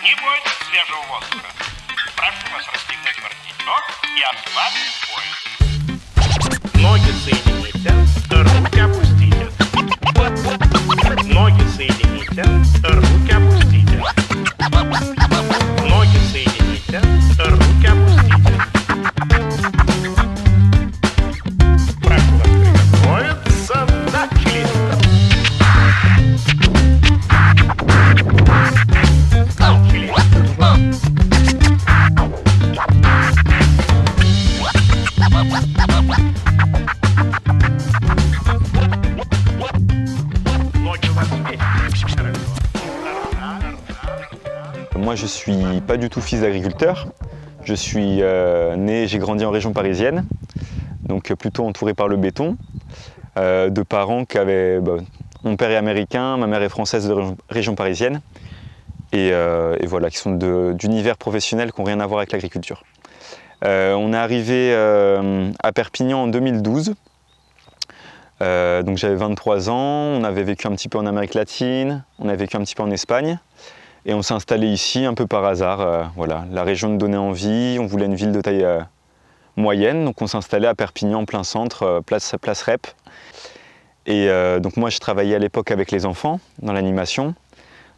Не бойтесь свежего воздуха. Прошу вас расстегнуть воротничок и ослабить пояс. Ноги соедините, руки опустите. Ноги соедините, руки опустите. Ноги соедините, руки опустите. Прошу вас приготовиться. Начали. Moi, je suis pas du tout fils d'agriculteur. Je suis né, j'ai grandi en région parisienne, donc plutôt entouré par le béton, de parents qui avaient... mon père est américain, ma mère est française de région parisienne, et voilà, qui sont d'univers professionnels qui n'ont rien à voir avec l'agriculture. On est arrivé à Perpignan en 2012, donc j'avais 23 ans, on avait vécu un petit peu en Amérique latine, on avait vécu un petit peu en Espagne, et on s'est installé ici un peu par hasard. Voilà. La région nous donnait envie, on voulait une ville de taille moyenne, donc on s'est installé à Perpignan, en plein centre, place Rep. Et donc moi je travaillais à l'époque avec les enfants dans l'animation,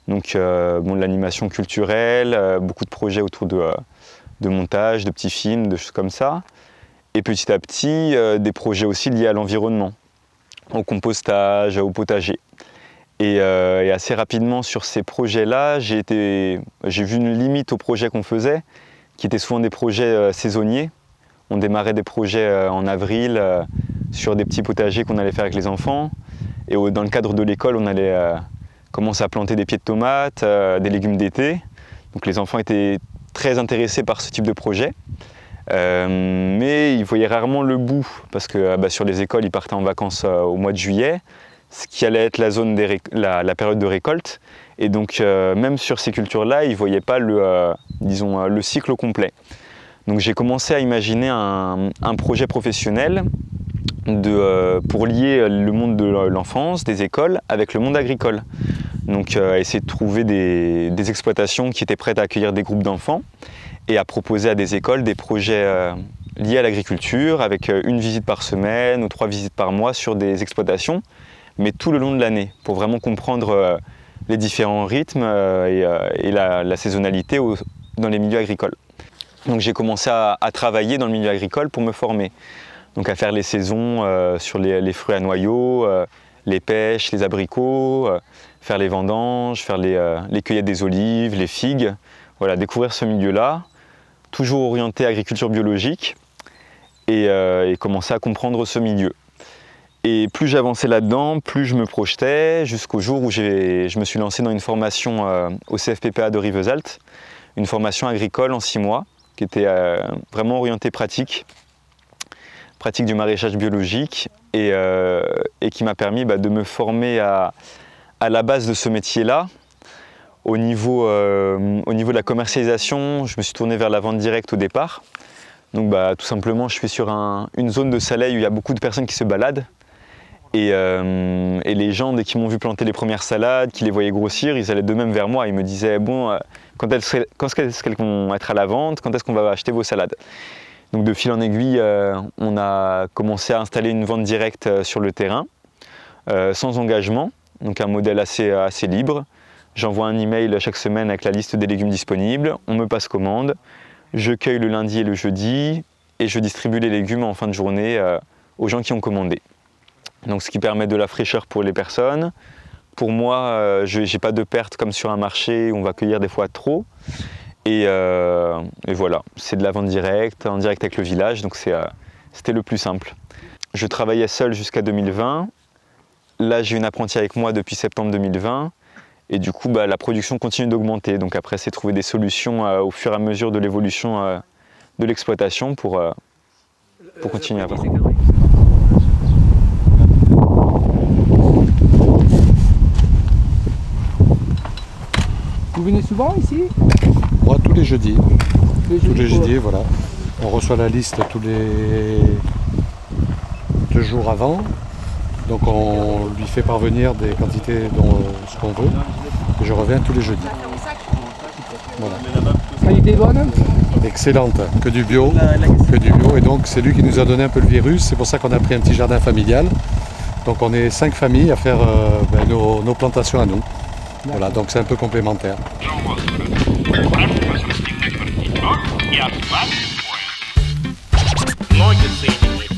donc de l'animation culturelle, beaucoup de projets autour de montage, de petits films, de choses comme ça. Et petit à petit, des projets aussi liés à l'environnement, au compostage, au potager. Et assez rapidement sur ces projets-là, j'ai vu une limite aux projets qu'on faisait, qui étaient souvent des projets saisonniers. On démarrait des projets en avril sur des petits potagers qu'on allait faire avec les enfants. Et dans le cadre de l'école, on allait commencer à planter des pieds de tomates, des légumes d'été. Donc les enfants étaient très intéressés par ce type de projet. Mais ils voyaient rarement le bout, parce que sur les écoles, ils partaient en vacances au mois de juillet, ce qui allait être la période de récolte. Et donc même sur ces cultures-là, ils ne voyaient pas le cycle complet. Donc j'ai commencé à imaginer un projet professionnel pour lier le monde de l'enfance, des écoles, avec le monde agricole. Donc à essayer de trouver des exploitations qui étaient prêtes à accueillir des groupes d'enfants et à proposer à des écoles des projets liés à l'agriculture, avec une visite par semaine ou 3 visites par mois sur des exploitations, mais tout le long de l'année, pour vraiment comprendre les différents rythmes et la saisonnalité dans les milieux agricoles. Donc j'ai commencé à travailler dans le milieu agricole pour me former, donc à faire les saisons sur les fruits à noyaux, les pêches, les abricots, faire les vendanges, faire les cueillettes des olives, les figues, voilà, découvrir ce milieu-là, toujours orienté agriculture biologique et commencer à comprendre ce milieu. Et plus j'avançais là-dedans, plus je me projetais, jusqu'au jour où je me suis lancé dans une formation au CFPPA de Rivesaltes, une formation agricole en 6 mois, qui était vraiment orientée pratique du maraîchage biologique, et qui m'a permis de me former à la base de ce métier-là. Au niveau de la commercialisation, je me suis tourné vers la vente directe au départ. Donc tout simplement, je suis sur une zone de Saleil où il y a beaucoup de personnes qui se baladent. Et les gens, dès qu'ils m'ont vu planter les premières salades, qu'ils les voyaient grossir, ils allaient d'eux-mêmes vers moi. Ils me disaient « Bon, quand est-ce qu'elles vont être à la vente? Quand est-ce qu'on va acheter vos salades ?» Donc de fil en aiguille, on a commencé à installer une vente directe sur le terrain, sans engagement, donc un modèle assez libre. J'envoie un email chaque semaine avec la liste des légumes disponibles, on me passe commande, je cueille le lundi et le jeudi, et je distribue les légumes en fin de journée aux gens qui ont commandé. Donc ce qui permet de la fraîcheur pour les personnes. Pour moi, je n'ai pas de perte comme sur un marché où on va cueillir des fois trop. Et voilà, c'est de la vente directe, en direct avec le village, donc c'était le plus simple. Je travaillais seul jusqu'à 2020. Là, j'ai une apprentie avec moi depuis septembre 2020. Et du coup, la production continue d'augmenter. Donc après, c'est trouver des solutions au fur et à mesure de l'évolution de l'exploitation pour continuer à avancer. Vous venez souvent ici? Moi, tous les jeudis. Tous les jeudis, pour... voilà. On reçoit la liste tous les 2 jours avant. Donc on lui fait parvenir des quantités dont ce qu'on veut. Et je reviens tous les jeudis. Voilà. Qualité bonne? Excellente, que du bio, et donc c'est lui qui nous a donné un peu le virus, c'est pour ça qu'on a pris un petit jardin familial. Donc on est 5 familles à faire nos plantations à nous. Voilà, donc c'est un peu complémentaire. Прошу вас расстегнуть воротничок и ослабить пояс. Ноги соедините